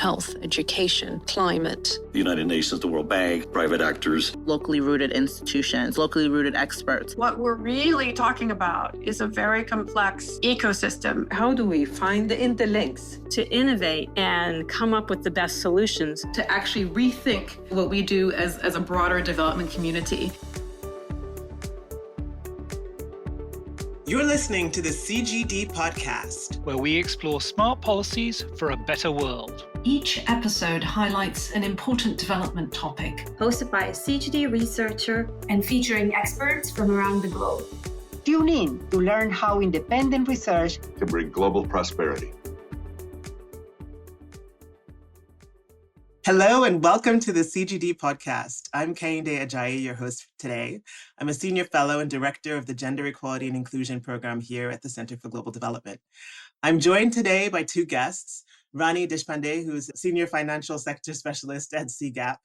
health, education, climate. The United Nations, the World Bank, private actors. Locally rooted institutions, locally rooted experts. What we're really talking about is a very complex ecosystem. How do we find the interlinks to innovate and come up with the best solutions? To actually rethink what we do as a broader development community. You're listening to the CGD Podcast, where we explore smart policies for a better world. Each episode highlights an important development topic. Hosted by a CGD researcher and featuring experts from around the globe. Tune in to learn how independent research can bring global prosperity. Hello and welcome to the CGD Podcast. I'm Kehinde Ajayi, your host today. I'm a senior fellow and director of the Gender Equality and Inclusion program here at the Center for Global Development. I'm joined today by two guests, Rani Deshpande, who's a senior financial sector specialist at CGAP,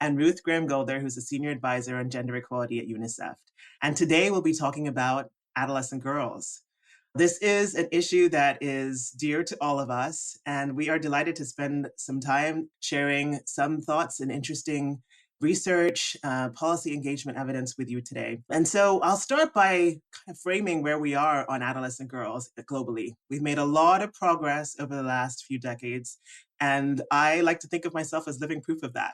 and Ruth Graham-Goulder, who's a senior advisor on gender equality at UNICEF. And today we'll be talking about adolescent girls. This is an issue that is dear to all of us, and we are delighted to spend some time sharing some thoughts and interesting research, policy engagement evidence with you today. And so I'll start by kind of framing where we are on adolescent girls globally. We've made a lot of progress over the last few decades, and I like to think of myself as living proof of that.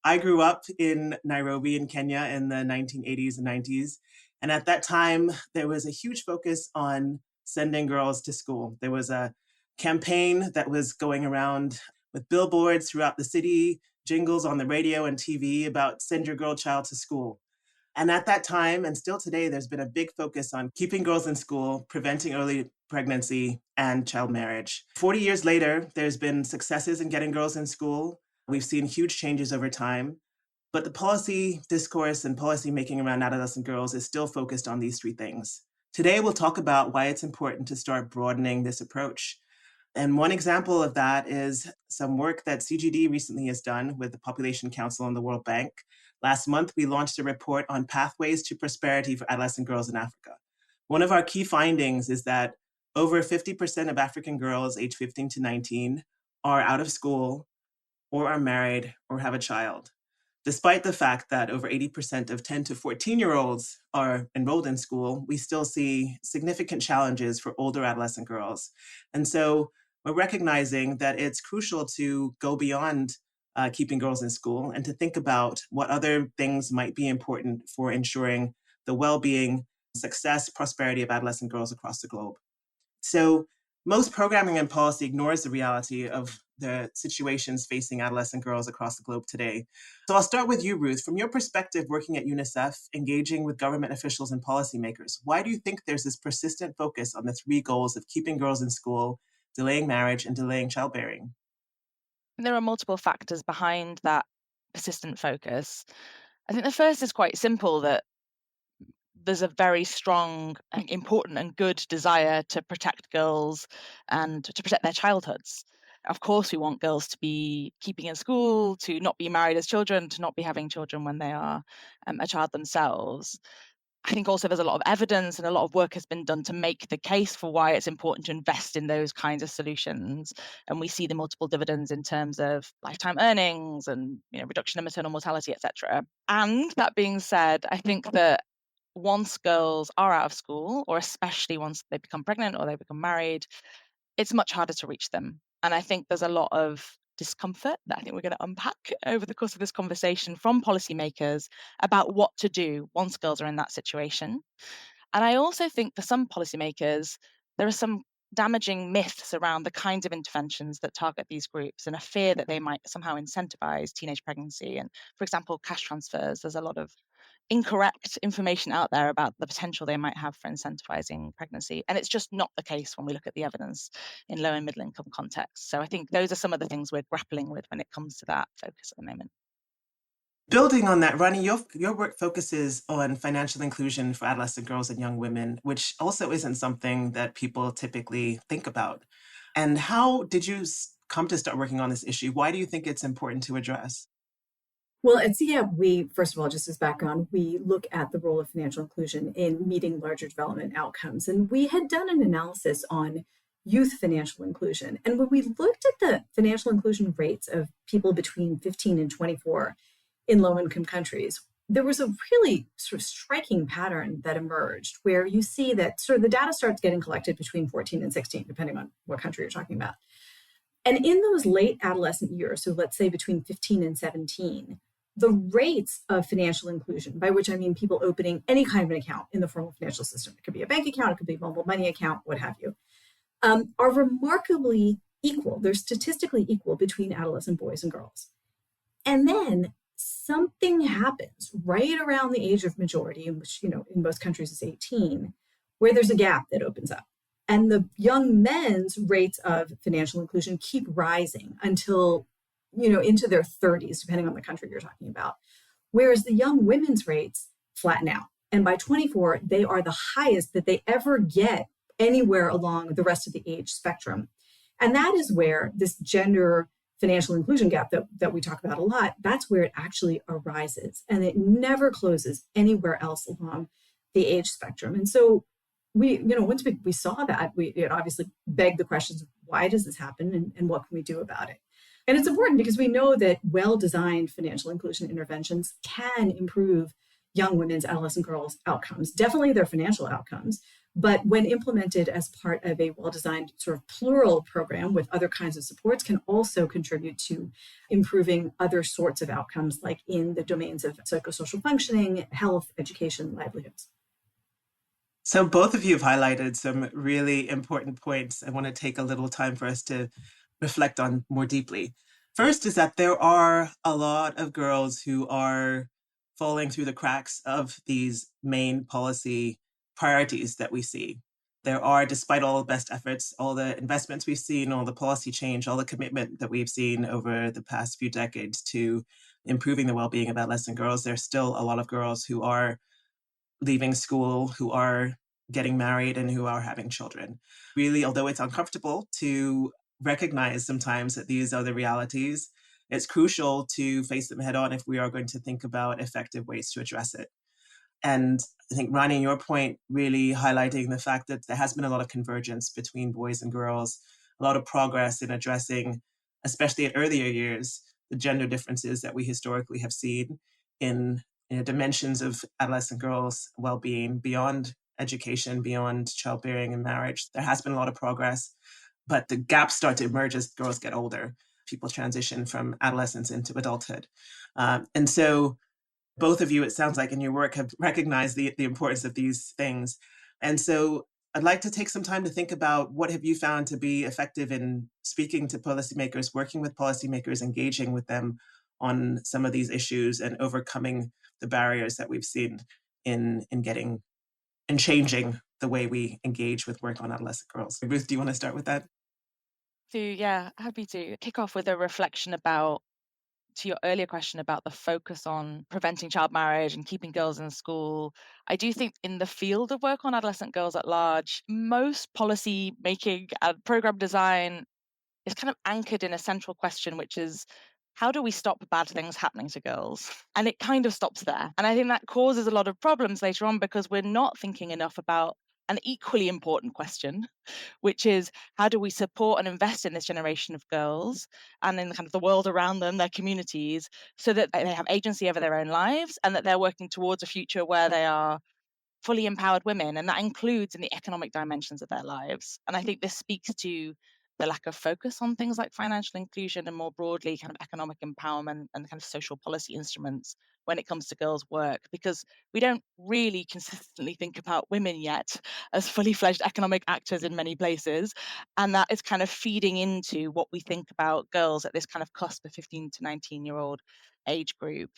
I grew up in Nairobi in Kenya in the 1980s and 90s, and at that time, there was a huge focus on sending girls to school. There was a campaign that was going around with billboards throughout the city, jingles on the radio and TV about send your girl child to school. And at that time, and still today, there's been a big focus on keeping girls in school, preventing early pregnancy and child marriage. 40 years later, there's been successes in getting girls in school. We've seen huge changes over time, but the policy discourse and policy making around adolescent girls is still focused on these three things. Today, we'll talk about why it's important to start broadening this approach. And one example of that is some work that CGD recently has done with the Population Council and the World Bank. Last month, we launched a report on pathways to prosperity for adolescent girls in Africa. One of our key findings is that over 50% of African girls aged 15 to 19 are out of school or are married or have a child. Despite the fact that over 80% of 10 to 14-year-olds are enrolled in school, we still see significant challenges for older adolescent girls. And so we're recognizing that it's crucial to go beyond keeping girls in school and to think about what other things might be important for ensuring the well-being, success, prosperity of adolescent girls across the globe. So most programming and policy ignores the reality of the situations facing adolescent girls across the globe today. So I'll start with you, Ruth. From your perspective, working at UNICEF, engaging with government officials and policymakers, why do you think there's this persistent focus on the three goals of keeping girls in school, delaying marriage, and delaying childbearing? There are multiple factors behind that persistent focus. I think the first is quite simple, that there's a very strong, important and good desire to protect girls and to protect their childhoods. Of course, we want girls to be keeping in school, to not be married as children, to not be having children when they are a child themselves. I think also there's a lot of evidence and a lot of work has been done to make the case for why it's important to invest in those kinds of solutions. And we see the multiple dividends in terms of lifetime earnings and reduction in maternal mortality, etc. And that being said, I think that once girls are out of school, or especially once they become pregnant or they become married, it's much harder to reach them. And I think there's a lot of discomfort that I think we're going to unpack over the course of this conversation from policymakers about what to do once girls are in that situation. And I also think for some policymakers, there are some damaging myths around the kinds of interventions that target these groups and a fear that they might somehow incentivize teenage pregnancy. And for example, cash transfers, there's a lot of incorrect information out there about the potential they might have for incentivizing pregnancy. And it's just not the case when we look at the evidence in low and middle income contexts. So I think those are some of the things we're grappling with when it comes to that focus at the moment. Building on that, Rani, your work focuses on financial inclusion for adolescent girls and young women, which also isn't something that people typically think about. And how did you come to start working on this issue? Why do you think it's important to address? Well, at CGAP, we, first of all, just as background, we look at the role of financial inclusion in meeting larger development outcomes. And we had done an analysis on youth financial inclusion. And when we looked at the financial inclusion rates of people between 15 and 24 in low-income countries, there was a really sort of striking pattern that emerged where you see that sort of the data starts getting collected between 14 and 16, depending on what country you're talking about. And in those late adolescent years, so let's say between 15 and 17, the rates of financial inclusion, by which I mean people opening any kind of an account in the formal financial system, it could be a bank account, it could be a mobile money account, what have you, are remarkably equal. They're statistically equal between adolescent boys and girls. And then something happens right around the age of majority, which, in most countries is 18, where there's a gap that opens up. And the young men's rates of financial inclusion keep rising until, into their 30s, depending on the country you're talking about. Whereas the young women's rates flatten out. And by 24, they are the highest that they ever get anywhere along the rest of the age spectrum. And that is where this gender financial inclusion gap that we talk about a lot, that's where it actually arises. And it never closes anywhere else along the age spectrum. And so once we saw that, it obviously begged the questions of why does this happen and what can we do about it? And it's important because we know that well-designed financial inclusion interventions can improve young women's, adolescent girls' outcomes, definitely their financial outcomes. But when implemented as part of a well-designed sort of plural program with other kinds of supports, can also contribute to improving other sorts of outcomes, like in the domains of psychosocial functioning, health, education, livelihoods. So both of you have highlighted some really important points I want to take a little time for us to reflect on more deeply. First is that there are a lot of girls who are falling through the cracks of these main policy priorities that we see. There are, despite all the best efforts, all the investments we've seen, all the policy change, all the commitment that we've seen over the past few decades to improving the well-being of adolescent girls, there's still a lot of girls who are leaving school, who are getting married, and who are having children. Really, although it's uncomfortable to recognize sometimes that these are the realities, it's crucial to face them head on if we are going to think about effective ways to address it. And I think, Rani, your point really highlighting the fact that there has been a lot of convergence between boys and girls, a lot of progress in addressing, especially at earlier years, the gender differences that we historically have seen in dimensions of adolescent girls' well-being beyond education, beyond childbearing and marriage. There has been a lot of progress, but the gaps start to emerge as girls get older. People transition from adolescence into adulthood. And so both of you, it sounds like in your work, have recognized the importance of these things. And so I'd like to take some time to think about what have you found to be effective in speaking to policymakers, working with policymakers, engaging with them on some of these issues and overcoming the barriers that we've seen in getting and changing the way we engage with work on adolescent girls. Ruth, do you want to start with that? Yeah, happy to kick off with a reflection about, to your earlier question about the focus on preventing child marriage and keeping girls in school. I do think in the field of work on adolescent girls at large, most policy making and program design is kind of anchored in a central question, which is, how do we stop bad things happening to girls? And it kind of stops there. And I think that causes a lot of problems later on because we're not thinking enough about an equally important question, which is, how do we support and invest in this generation of girls and in kind of the world around them, their communities, so that they have agency over their own lives and that they're working towards a future where they are fully empowered women, and that includes in the economic dimensions of their lives. And I think this speaks to the lack of focus on things like financial inclusion and more broadly kind of economic empowerment and kind of social policy instruments when it comes to girls' work, because we don't really consistently think about women yet as fully fledged economic actors in many places. And that is kind of feeding into what we think about girls at this kind of cusp of 15 to 19-year-old age group.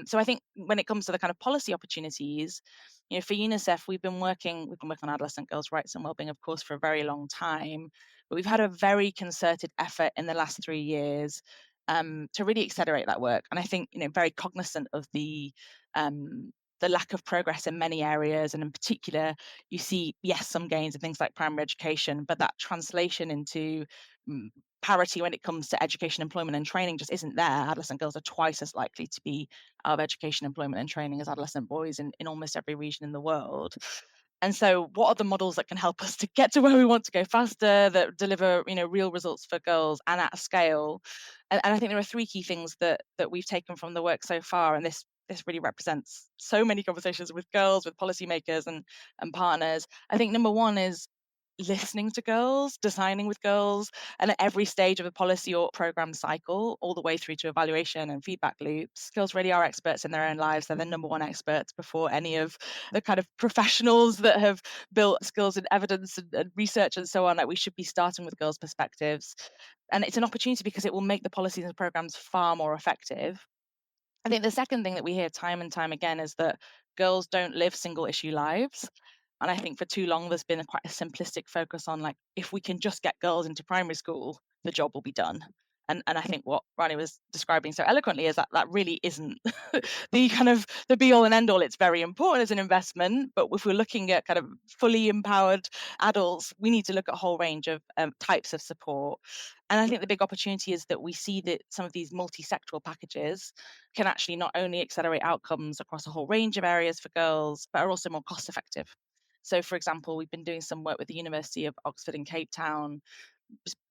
So I think when it comes to the kind of policy opportunities, for UNICEF, we've been working on adolescent girls' rights and wellbeing, of course, for a very long time. But we've had a very concerted effort in the last 3 years to really accelerate that work. And I think, very cognizant of the lack of progress in many areas. And in particular, you see, yes, some gains in things like primary education, but that translation into parity when it comes to education, employment and training just isn't there. Adolescent girls are twice as likely to be out of education, employment and training as adolescent boys in almost every region in the world. And so what are the models that can help us to get to where we want to go faster, that deliver, real results for girls and at scale? And I think there are three key things that we've taken from the work so far. And this really represents so many conversations with girls, with policymakers and partners. I think number one is listening to girls, designing with girls, and at every stage of a policy or program cycle, all the way through to evaluation and feedback loops. Girls really are experts in their own lives. They're the number one experts before any of the kind of professionals that have built skills in evidence and research and so on. Like, we should be starting with girls' perspectives. And it's an opportunity because it will make the policies and programs far more effective. I think the second thing that we hear time and time again is that girls don't live single issue lives. And I think for too long, there's been quite a simplistic focus on, like, if we can just get girls into primary school, the job will be done. And I think what Rani was describing so eloquently is that really isn't the kind of the be all and end all. It's very important as an investment, but if we're looking at kind of fully empowered adults, we need to look at a whole range of types of support. And I think the big opportunity is that we see that some of these multi-sectoral packages can actually not only accelerate outcomes across a whole range of areas for girls, but are also more cost effective. So, for example, we've been doing some work with the University of Oxford and Cape Town.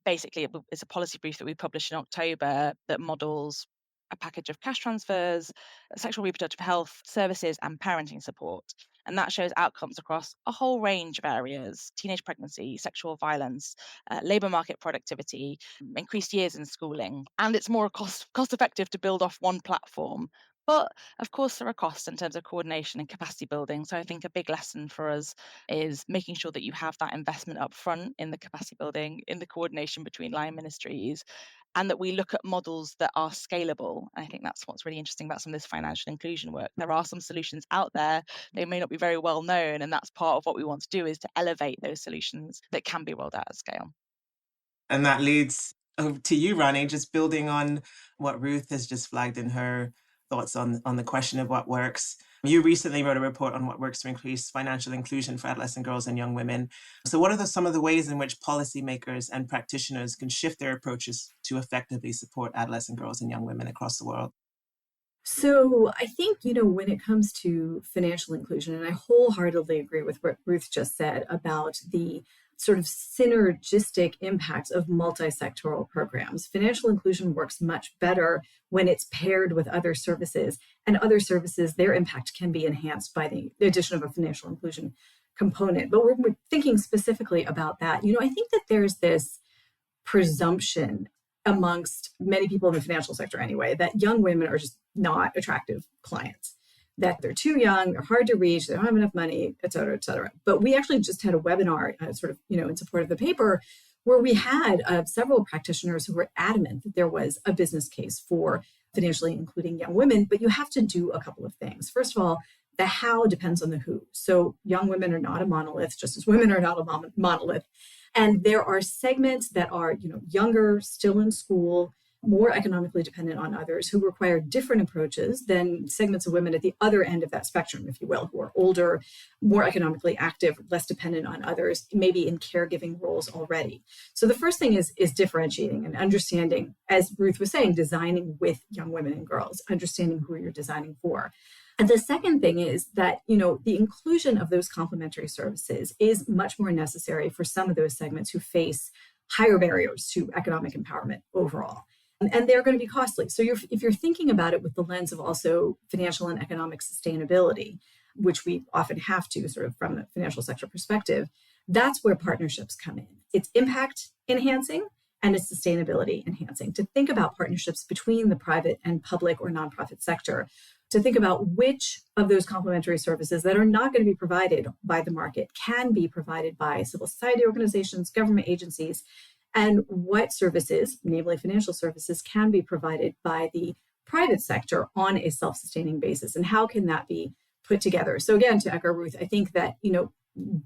Basically, it's a policy brief that we published in October that models a package of cash transfers, sexual reproductive health services, and parenting support. And that shows outcomes across a whole range of areas: teenage pregnancy, sexual violence, labour market productivity, increased years in schooling. And it's more cost effective to build off one platform. But of course, there are costs in terms of coordination and capacity building. So I think a big lesson for us is making sure that you have that investment up front in the capacity building, in the coordination between line ministries, and that we look at models that are scalable. I think that's what's really interesting about some of this financial inclusion work. There are some solutions out there. They may not be very well known, and that's part of what we want to do, is to elevate those solutions that can be rolled out at scale. And that leads to you, Rani, just building on what Ruth has just flagged in her thoughts on the question of what works. You recently wrote a report on what works to increase financial inclusion for adolescent girls and young women. So what are some of the ways in which policymakers and practitioners can shift their approaches to effectively support adolescent girls and young women across the world? So I think, when it comes to financial inclusion, and I wholeheartedly agree with what Ruth just said about the sort of synergistic impacts of multi-sectoral programs. Financial inclusion works much better when it's paired with other services, and other services, their impact can be enhanced by the addition of a financial inclusion component. But we're thinking specifically about that. I think that there's this presumption amongst many people in the financial sector anyway, that young women are just not attractive clients, that they're too young, they're hard to reach, they don't have enough money, et cetera, et cetera. But we actually just had a webinar in support of the paper where we had several practitioners who were adamant that there was a business case for financially including young women, but you have to do a couple of things. First of all, the how depends on the who. So young women are not a monolith, just as women are not a monolith. And there are segments that are, younger, still in school, more economically dependent on others, who require different approaches than segments of women at the other end of that spectrum, if you will, who are older, more economically active, less dependent on others, maybe in caregiving roles already. So the first thing is differentiating and understanding, as Ruth was saying, designing with young women and girls, understanding who you're designing for. And the second thing is that, the inclusion of those complementary services is much more necessary for some of those segments who face higher barriers to economic empowerment overall. And they're going to be costly. So if you're thinking about it with the lens of also financial and economic sustainability, which we often have to sort of from the financial sector perspective, that's where partnerships come in. It's impact enhancing and it's sustainability enhancing. To think about partnerships between the private and public or nonprofit sector, to think about which of those complementary services that are not going to be provided by the market can be provided by civil society organizations, government agencies, and what services, namely financial services, can be provided by the private sector on a self-sustaining basis, and how can that be put together? So again, to echo Ruth, I think that,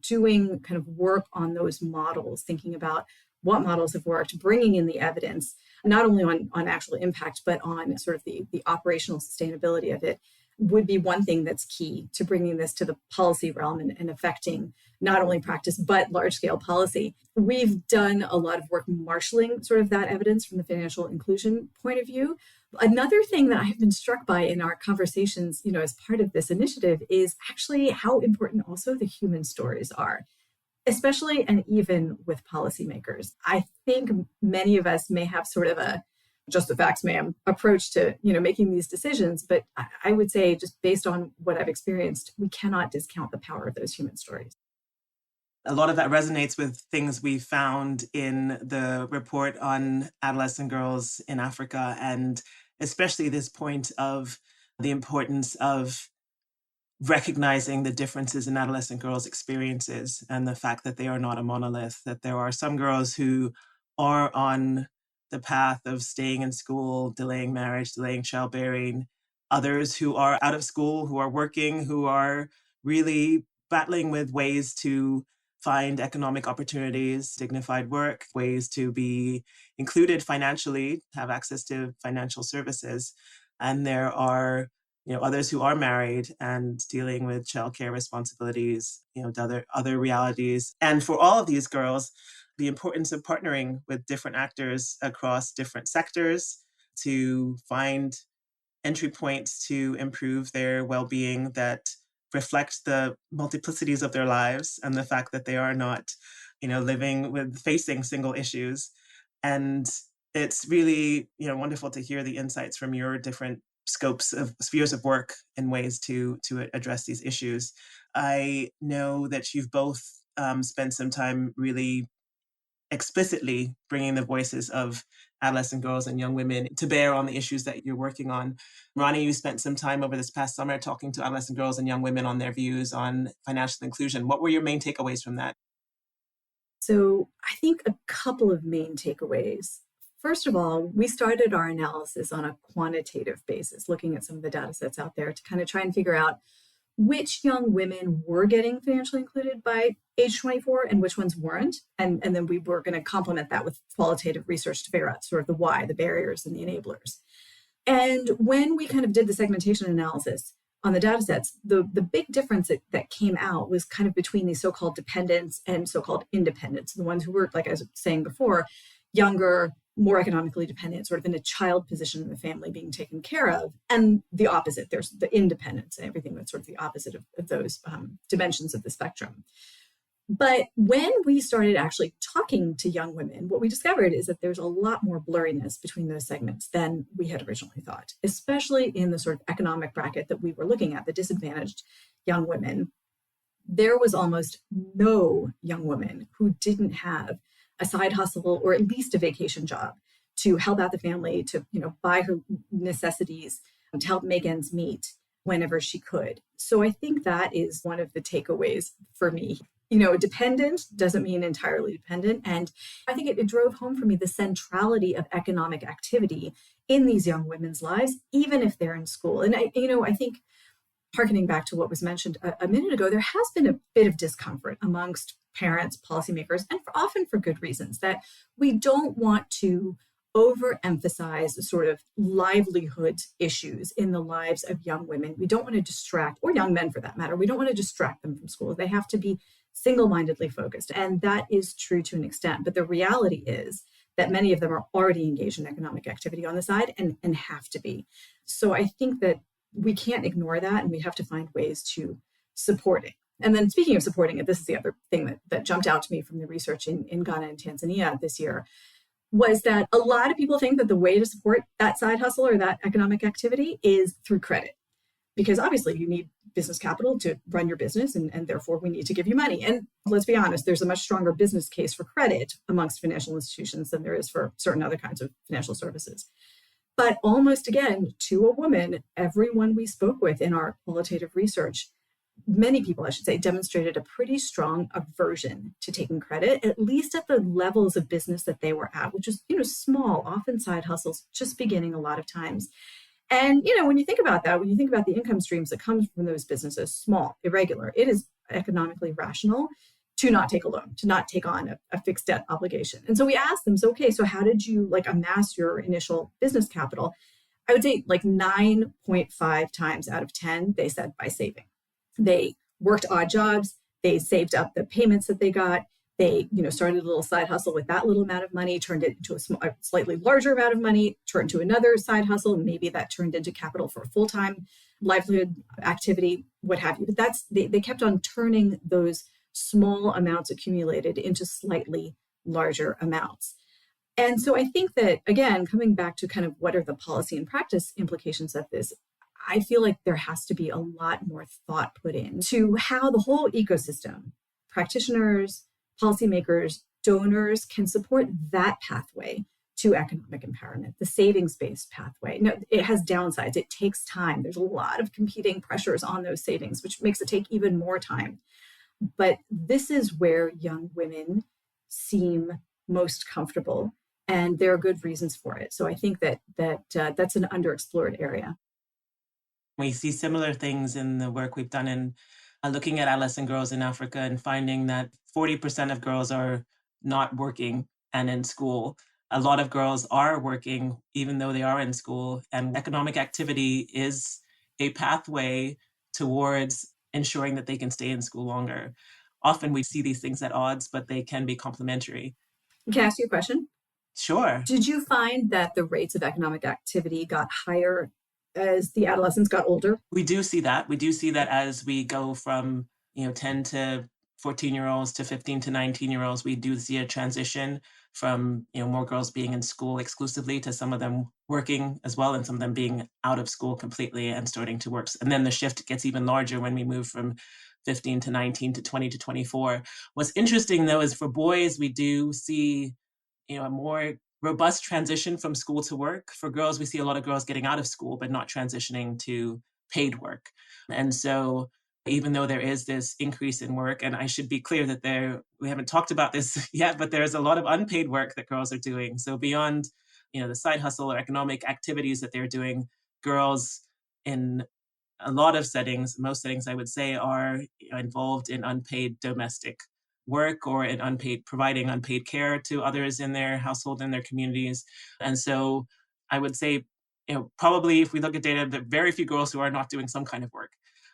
doing kind of work on those models, thinking about what models have worked, bringing in the evidence, not only on actual impact, but on sort of the operational sustainability of it, would be one thing that's key to bringing this to the policy realm and affecting not only practice, but large-scale policy. We've done a lot of work marshaling sort of that evidence from the financial inclusion point of view. Another thing that I've been struck by in our conversations, as part of this initiative is actually how important also the human stories are, especially and even with policymakers. I think many of us may have sort of a just the facts, ma'am, approach to, making these decisions. But I would say, just based on what I've experienced, we cannot discount the power of those human stories. A lot of that resonates with things we found in the report on adolescent girls in Africa, and especially this point of the importance of recognizing the differences in adolescent girls' experiences and the fact that they are not a monolith, that there are some girls who are on the path of staying in school, delaying marriage, delaying childbearing, others who are out of school, who are working, who are really battling with ways to find economic opportunities, dignified work, ways to be included financially, have access to financial services. And there are, others who are married and dealing with childcare responsibilities, other realities. And for all of these girls, the importance of partnering with different actors across different sectors to find entry points to improve their well-being that reflect the multiplicities of their lives and the fact that they are not, facing single issues. And it's really, wonderful to hear the insights from your different spheres of work and ways to address these issues. I know that you've both spent some time really explicitly bringing the voices of adolescent girls and young women to bear on the issues that you're working on. Rani, you spent some time over this past summer talking to adolescent girls and young women on their views on financial inclusion. What were your main takeaways from that? So I think a couple of main takeaways. First of all, we started our analysis on a quantitative basis, looking at some of the data sets out there to kind of try and figure out which young women were getting financially included by age 24 and which ones weren't. And then we were going to complement that with qualitative research to figure out sort of the why, the barriers and the enablers. And when we kind of did the segmentation analysis on the data sets, the big difference that came out was kind of between these so-called dependents and so-called independents, the ones who were, like I was saying before, younger, more economically dependent, sort of in a child position in the family being taken care of, and the opposite. There's the independence and everything that's sort of the opposite of those dimensions of the spectrum. But when we started actually talking to young women, what we discovered is that there's a lot more blurriness between those segments than we had originally thought, especially in the sort of economic bracket that we were looking at, the disadvantaged young women. There was almost no young woman who didn't have a side hustle or at least a vacation job to help out the family, to buy her necessities, to help make ends meet whenever she could. So I think that is one of the takeaways for me. Dependent doesn't mean entirely dependent. And I think it drove home for me the centrality of economic activity in these young women's lives, even if they're in school. And I think, hearkening back to what was mentioned a minute ago, there has been a bit of discomfort amongst parents, policymakers, and often for good reasons, that we don't want to overemphasize the sort of livelihood issues in the lives of young women. We don't want to distract, or young men for that matter, we don't want to distract them from school. They have to be single-mindedly focused. And that is true to an extent. But the reality is that many of them are already engaged in economic activity on the side and have to be. So I think that we can't ignore that, and we have to find ways to support it. And then speaking of supporting it, this is the other thing that jumped out to me from the research in Ghana and Tanzania this year, was that a lot of people think that the way to support that side hustle or that economic activity is through credit. Because obviously you need business capital to run your business, and therefore we need to give you money. And let's be honest, there's a much stronger business case for credit amongst financial institutions than there is for certain other kinds of financial services. But almost again, to a woman, everyone we spoke with in our qualitative research, many people, I should say, demonstrated a pretty strong aversion to taking credit, at least at the levels of business that they were at, which is, small, often side hustles, just beginning a lot of times. And, when you think about that, when you think about the income streams that come from those businesses, small, irregular, it is economically rational to not take a loan, to not take on a fixed debt obligation. And so we asked them, so how did you amass your initial business capital? I would say like 9.5 times out of 10, they said by saving. They worked odd jobs. They saved up the payments that they got. They, started a little side hustle with that little amount of money, turned it into a slightly larger amount of money, turned to another side hustle. Maybe that turned into capital for a full-time livelihood activity, what have you. But they kept on turning those small amounts accumulated into slightly larger amounts. And so I think that, again, coming back to kind of what are the policy and practice implications of this, I feel like there has to be a lot more thought put into how the whole ecosystem, practitioners, policymakers, donors can support that pathway to economic empowerment, the savings-based pathway. No, it has downsides. It takes time. There's a lot of competing pressures on those savings, which makes it take even more time. But this is where young women seem most comfortable, and there are good reasons for it. So I think that's an underexplored area. We see similar things in the work we've done in looking at adolescent girls in Africa and finding that 40% of girls are not working and in school. A lot of girls are working even though they are in school, and economic activity is a pathway towards ensuring that they can stay in school longer. Often we see these things at odds, but they can be complementary. Can I ask you a question? Sure. Did you find that the rates of economic activity got higher as the adolescents got older? We do see that. We do see that as we go from 10 to 14-year-olds to 15 to 19-year-olds, we do see a transition from more girls being in school exclusively to some of them working as well, and some of them being out of school completely and starting to work. And then the shift gets even larger when we move from 15 to 19 to 20 to 24. What's interesting though is for boys, we do see a more robust transition from school to work. For girls, we see a lot of girls getting out of school, but not transitioning to paid work. And so even though there is this increase in work, and I should be clear that we haven't talked about this yet, but there's a lot of unpaid work that girls are doing. So beyond, the side hustle or economic activities that they're doing, girls in a lot of settings, most settings I would say, are involved in unpaid domestic work or in providing unpaid care to others in their household, in their communities. And so I would say, probably if we look at data, there are very few girls who are not doing some kind of work.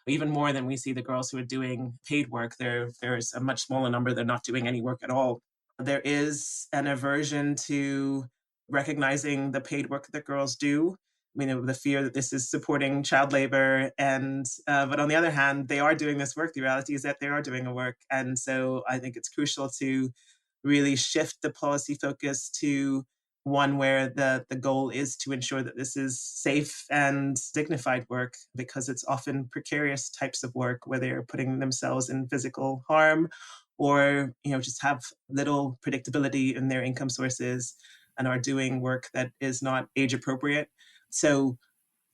Even more than we see the girls who are doing paid work, there's a much smaller number that are not doing any work at all. There is an aversion to recognizing the paid work that girls do. The fear that this is supporting child labor, but on the other hand, they are doing this work. The reality is that they are doing the work. And so I think it's crucial to really shift the policy focus to one where the goal is to ensure that this is safe and dignified work, because it's often precarious types of work where they're putting themselves in physical harm or, just have little predictability in their income sources and are doing work that is not age appropriate. So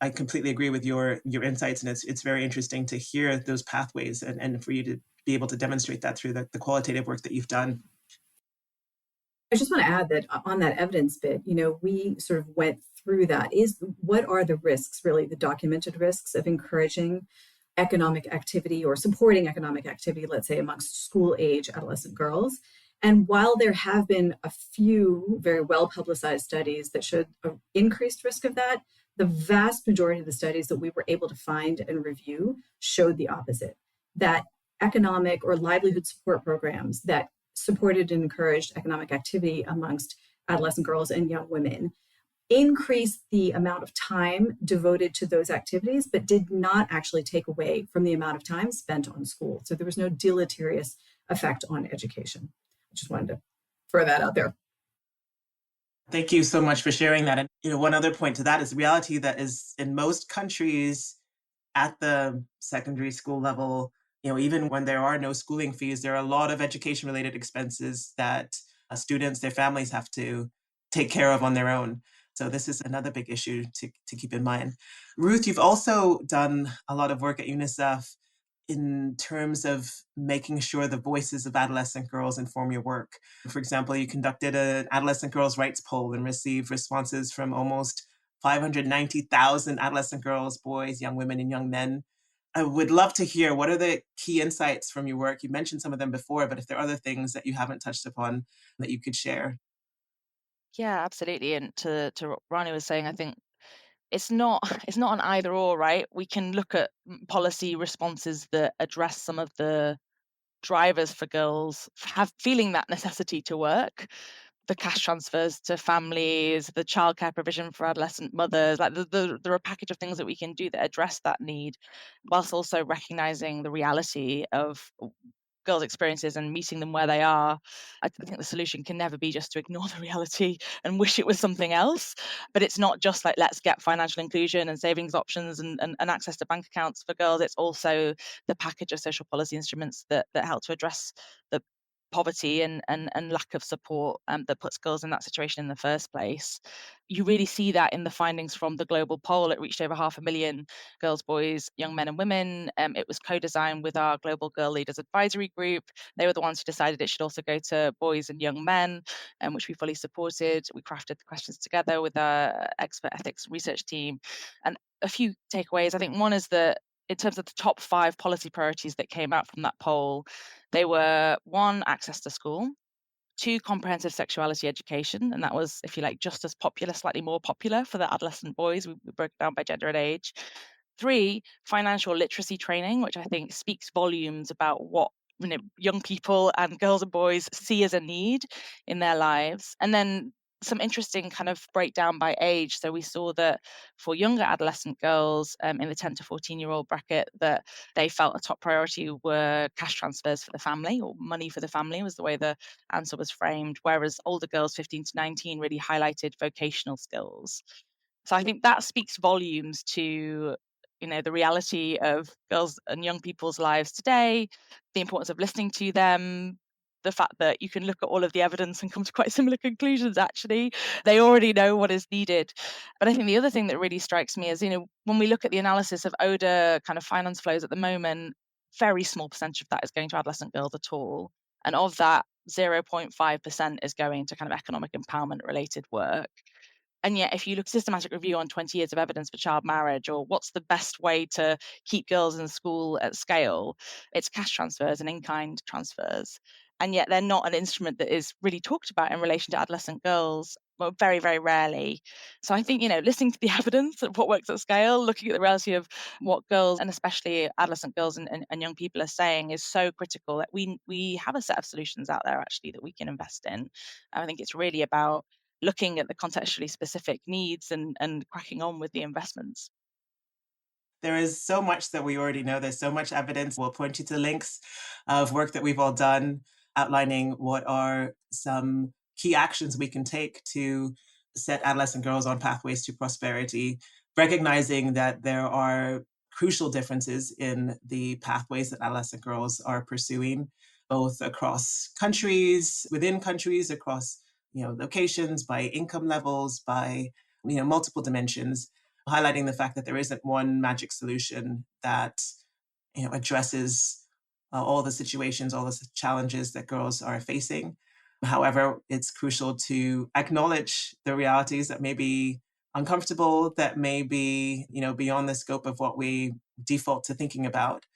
I completely agree with your insights, and it's very interesting to hear those pathways and for you to be able to demonstrate that through the qualitative work that you've done. I just want to add that on that evidence bit, we sort of went through that. What are the risks, really, the documented risks of encouraging economic activity or supporting economic activity, let's say, amongst school-age adolescent girls? And while there have been a few very well-publicized studies that showed an increased risk of that, the vast majority of the studies that we were able to find and review showed the opposite, that economic or livelihood support programs that supported and encouraged economic activity amongst adolescent girls and young women increased the amount of time devoted to those activities, but did not actually take away from the amount of time spent on school. So there was no deleterious effect on education. I just wanted to throw that out there. Thank you so much for sharing that. And one other point to that is the reality that is in most countries at the secondary school level, even when there are no schooling fees, there are a lot of education-related expenses that students, their families have to take care of on their own. So this is another big issue to keep in mind. Ruth, you've also done a lot of work at UNICEF in terms of making sure the voices of adolescent girls inform your work. For example, you conducted an adolescent girls' rights poll and received responses from almost 590,000 adolescent girls, boys, young women, and young men. I would love to hear, what are the key insights from your work? You mentioned some of them before, but if there are other things that you haven't touched upon that you could share. Yeah, absolutely. And to what Rani was saying, I think it's not an either or, right? We can look at policy responses that address some of the drivers for girls feeling that necessity to work, the cash transfers to families, the childcare provision for adolescent mothers. Like there are a package of things that we can do that address that need, whilst also recognizing the reality of girls' experiences and meeting them where they are. I think the solution can never be just to ignore the reality and wish it was something else. But it's not just like, let's get financial inclusion and savings options and access to bank accounts for girls. It's also the package of social policy instruments that help to address the poverty and lack of support that puts girls in that situation in the first place. You really see that in the findings from the global poll. It reached over 500,000 girls, boys, young men and women. It was co-designed with our Global Girl Leaders Advisory Group. They were the ones who decided it should also go to boys and young men, which we fully supported. We crafted the questions together with our expert ethics research team. And a few takeaways. I think one is that in terms of the top 5 policy priorities that came out from that poll, they were 1, access to school, 2, comprehensive sexuality education, and that was, if you like, just as popular, slightly more popular for the adolescent boys. We broke it down by gender and age. 3, financial literacy training, which I think speaks volumes about what young people and girls and boys see as a need in their lives. And then some interesting kind of breakdown by age. So we saw that for younger adolescent girls in the 10 to 14-year-old bracket, that they felt a top priority were cash transfers for the family, or money for the family was the way the answer was framed, whereas older girls 15 to 19 really highlighted vocational skills. So I think that speaks volumes to the reality of girls and young people's lives today, the importance of listening to them, the fact that you can look at all of the evidence and come to quite similar conclusions, actually. They already know what is needed. But I think the other thing that really strikes me is, when we look at the analysis of ODA kind of finance flows at the moment, very small percentage of that is going to adolescent girls at all. And of that, 0.5% is going to kind of economic empowerment related work. And yet, if you look at systematic review on 20 years of evidence for child marriage, or what's the best way to keep girls in school at scale, it's cash transfers and in-kind transfers. And yet they're not an instrument that is really talked about in relation to adolescent girls, well, very, very rarely. So I think, listening to the evidence of what works at scale, looking at the reality of what girls, and especially adolescent girls and young people are saying, is so critical that we have a set of solutions out there, actually, that we can invest in. And I think it's really about looking at the contextually specific needs and cracking on with the investments. There is so much that we already know. There's so much evidence. We'll point you to links of work that we've all done outlining what are some key actions we can take to set adolescent girls on pathways to prosperity, recognizing that there are crucial differences in the pathways that adolescent girls are pursuing, both across countries, within countries, across locations, by income levels, by multiple dimensions, highlighting the fact that there isn't one magic solution that addresses all the situations, all the challenges that girls are facing. However, it's crucial to acknowledge the realities that may be uncomfortable, that may be beyond the scope of what we default to thinking about,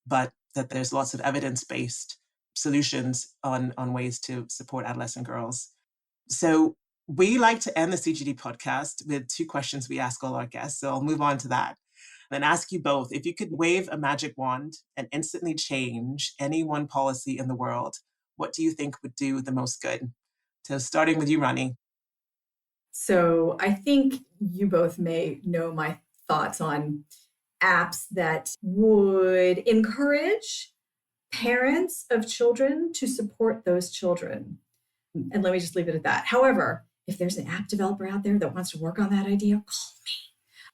but that there's lots of evidence-based solutions on ways to support adolescent girls. So we like to end the CGD podcast with 2 questions we ask all our guests. So I'll move on to that and ask you both, if you could wave a magic wand and instantly change any one policy in the world, what do you think would do the most good? So starting with you, Rani. So I think you both may know my thoughts on apps that would encourage parents of children to support those children. And let me just leave it at that. However, if there's an app developer out there that wants to work on that idea, call me.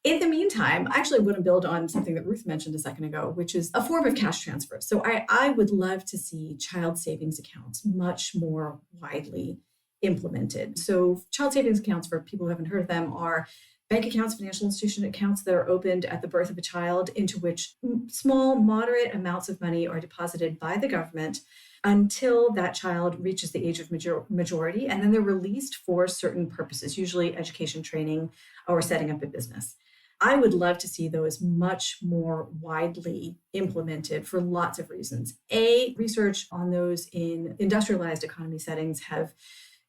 In the meantime, I actually want to build on something that Ruth mentioned a second ago, which is a form of cash transfer. So I would love to see child savings accounts much more widely implemented. So child savings accounts, for people who haven't heard of them, are bank accounts, financial institution accounts that are opened at the birth of a child, into which small, moderate amounts of money are deposited by the government until that child reaches the age of majority, and then they're released for certain purposes, usually education, training, or setting up a business. I would love to see those much more widely implemented for lots of reasons. Research on those in industrialized economy settings have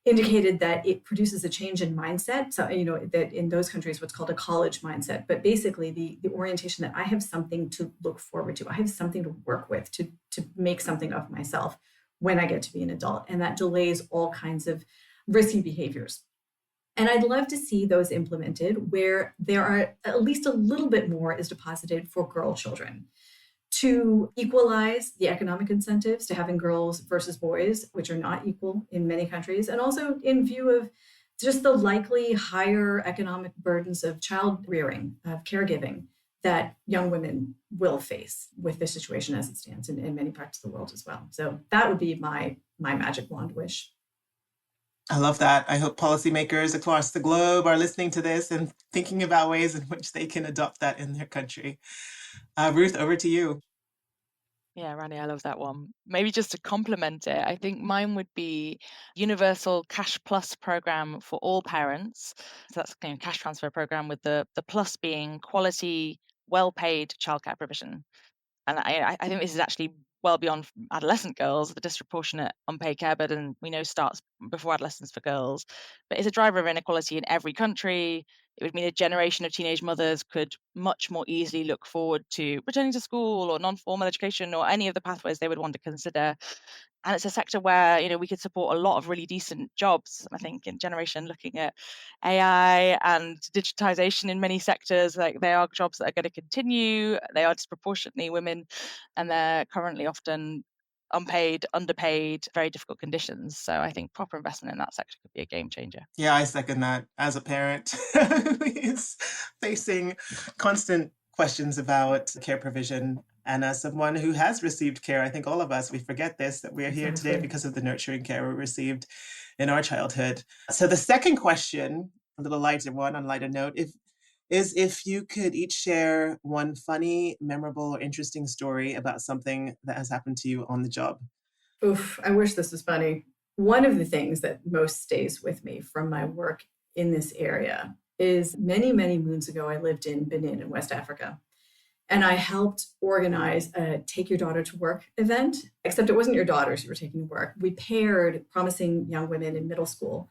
indicated that it produces a change in mindset. So, that in those countries, what's called a college mindset, but basically the orientation that I have something to look forward to. I have something to work with to make something of myself when I get to be an adult. And that delays all kinds of risky behaviors. And I'd love to see those implemented where there are at least a little bit more is deposited for girl children to equalize the economic incentives to having girls versus boys, which are not equal in many countries, and also in view of just the likely higher economic burdens of child rearing, of caregiving that young women will face with this situation as it stands in many parts of the world as well. So that would be my magic wand wish. I love that. I hope policymakers across the globe are listening to this and thinking about ways in which they can adopt that in their country. Ruth, over to you. Yeah, Rani, I love that one. Maybe just to complement it, I think mine would be universal cash plus program for all parents. So that's a cash transfer program with the plus being quality, well-paid childcare provision. And I think this is actually well beyond adolescent girls. The disproportionate unpaid care burden we know starts before adolescence for girls, but it's a driver of inequality in every country. It would mean a generation of teenage mothers could much more easily look forward to returning to school or non-formal education or any of the pathways they would want to consider. And it's a sector where, we could support a lot of really decent jobs. I think in generation, looking at AI and digitization in many sectors, like they are jobs that are going to continue. They are disproportionately women, and they're currently often unpaid, underpaid, very difficult conditions. So I think proper investment in that sector could be a game changer. Yeah, I second that. As a parent who is facing constant questions about care provision, and as someone who has received care, I think all of us, we forget this, that we're here today because of the nurturing care we received in our childhood. So the second question, a little lighter one, on a lighter note, if you could each share one funny, memorable, or interesting story about something that has happened to you on the job. Oof, I wish this was funny. One of the things that most stays with me from my work in this area is many, many moons ago, I lived in Benin in West Africa. And I helped organize a Take Your Daughter to Work event, except it wasn't your daughters you were taking to work. We paired promising young women in middle school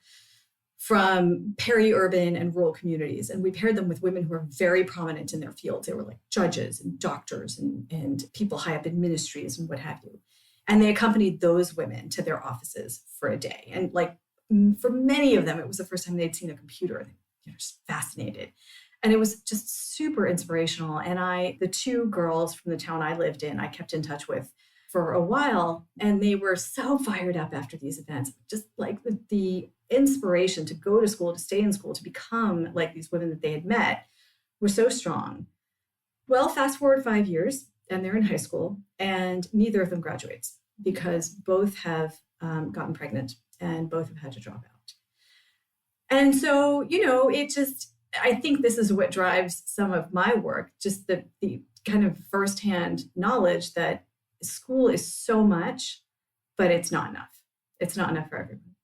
from peri-urban and rural communities. And we paired them with women who were very prominent in their fields. They were like judges and doctors and people high up in ministries and what have you. And they accompanied those women to their offices for a day. And for many of them, it was the first time they'd seen a computer. They were just fascinated. And it was just super inspirational. And the two girls from the town I lived in, I kept in touch with for a while. And they were so fired up after these events, just like the inspiration to go to school, to stay in school, to become like these women that they had met was so strong. Well, fast forward 5 years, and they're in high school, and neither of them graduates because both have gotten pregnant and both have had to drop out. And so, I think this is what drives some of my work, just the kind of firsthand knowledge that school is so much, but it's not enough. It's not enough for everyone.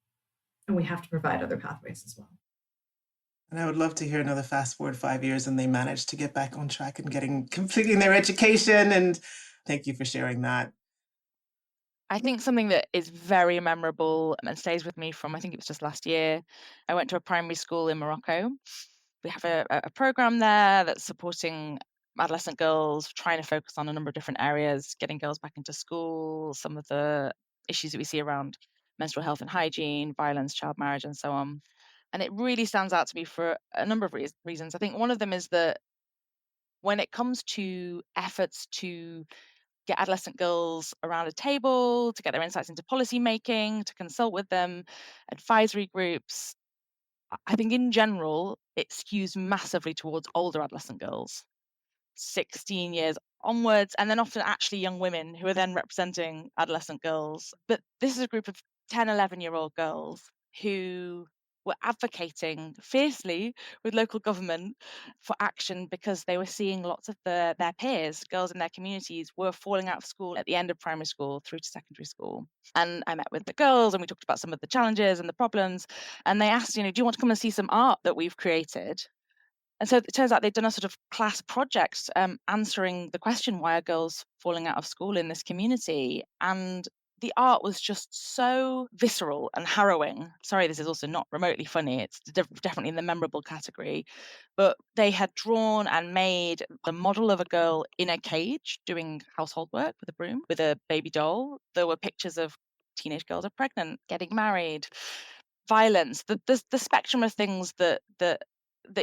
And we have to provide other pathways as well. And I would love to hear another fast forward 5 years and they managed to get back on track and completing their education. And thank you for sharing that. I think something that is very memorable and stays with me from, I think it was just last year, I went to a primary school in Morocco. We have a program there that's supporting adolescent girls, trying to focus on a number of different areas, getting girls back into school, some of the issues that we see around menstrual health and hygiene, violence, child marriage, and so on. And it really stands out to me for a number of reasons. I think one of them is that when it comes to efforts to get adolescent girls around a table, to get their insights into policy making, to consult with them, advisory groups, I think in general, it skews massively towards older adolescent girls, 16 years onwards, and then often actually young women who are then representing adolescent girls. But this is a group of 10, 11-year-old girls who were advocating fiercely with local government for action because they were seeing lots of their peers, girls in their communities, were falling out of school at the end of primary school through to secondary school. And I met with the girls and we talked about some of the challenges and the problems. And they asked, do you want to come and see some art that we've created? And so it turns out they'd done a sort of class project answering the question, why are girls falling out of school in this community? And the art was just so visceral and harrowing. Sorry, this is also not remotely funny. It's definitely in the memorable category. But they had drawn and made the model of a girl in a cage doing household work with a broom, with a baby doll. There were pictures of teenage girls are pregnant, getting married, violence, the spectrum of things that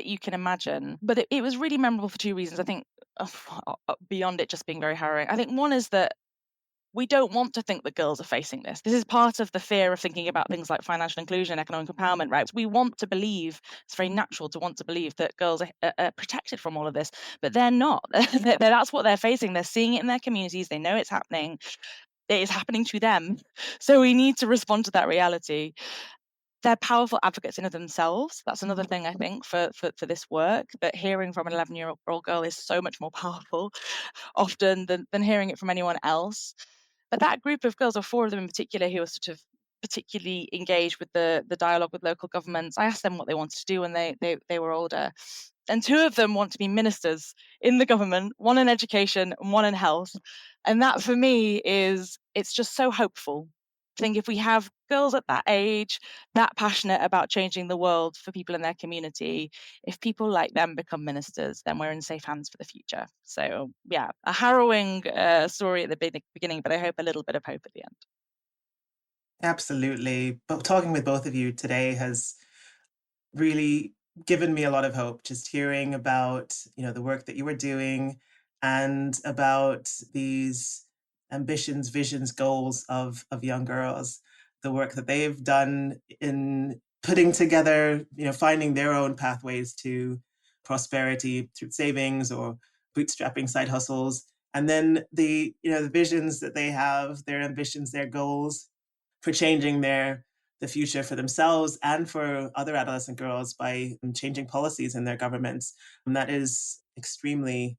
you can imagine. But it was really memorable for two reasons. I think beyond it just being very harrowing. I think one is that we don't want to think that girls are facing this. This is part of the fear of thinking about things like financial inclusion, economic empowerment, right? We want to believe, it's very natural to want to believe that girls are protected from all of this, but they're not. That's what they're facing. They're seeing it in their communities. They know it's happening. It is happening to them. So we need to respond to that reality. They're powerful advocates in of themselves. That's another thing I think for this work, that hearing from an 11-year-old girl is so much more powerful often than hearing it from anyone else. But that group of girls, or four of them in particular, who were sort of particularly engaged with the dialogue with local governments, I asked them what they wanted to do when they were older. And two of them want to be ministers in the government, one in education and one in health. And that for me it's just so hopeful. I think if we have girls at that age, that passionate about changing the world for people in their community, if people like them become ministers, then we're in safe hands for the future. So yeah, a harrowing story at the beginning, but I hope a little bit of hope at the end. Absolutely. But talking with both of you today has really given me a lot of hope, just hearing about, the work that you were doing and about these ambitions, visions, goals of young girls, the work that they've done in putting together, finding their own pathways to prosperity through savings or bootstrapping side hustles. And then the visions that they have, their ambitions, their goals for changing the future for themselves and for other adolescent girls by changing policies in their governments. And that is extremely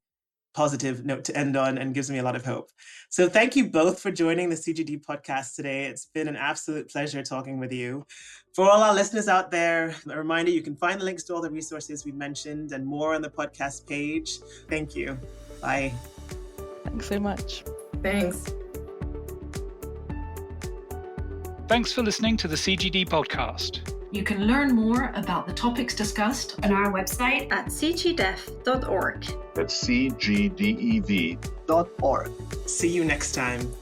positive note to end on and gives me a lot of hope. So thank you both for joining the CGD podcast today. It's been an absolute pleasure talking with you. For all our listeners out there, a reminder, you can find the links to all the resources we mentioned and more on the podcast page. Thank you. Bye. Thanks so much. Thanks. Thanks for listening to the CGD podcast. You can learn more about the topics discussed on our website at cgdef.org. That's cgdev.org. See you next time.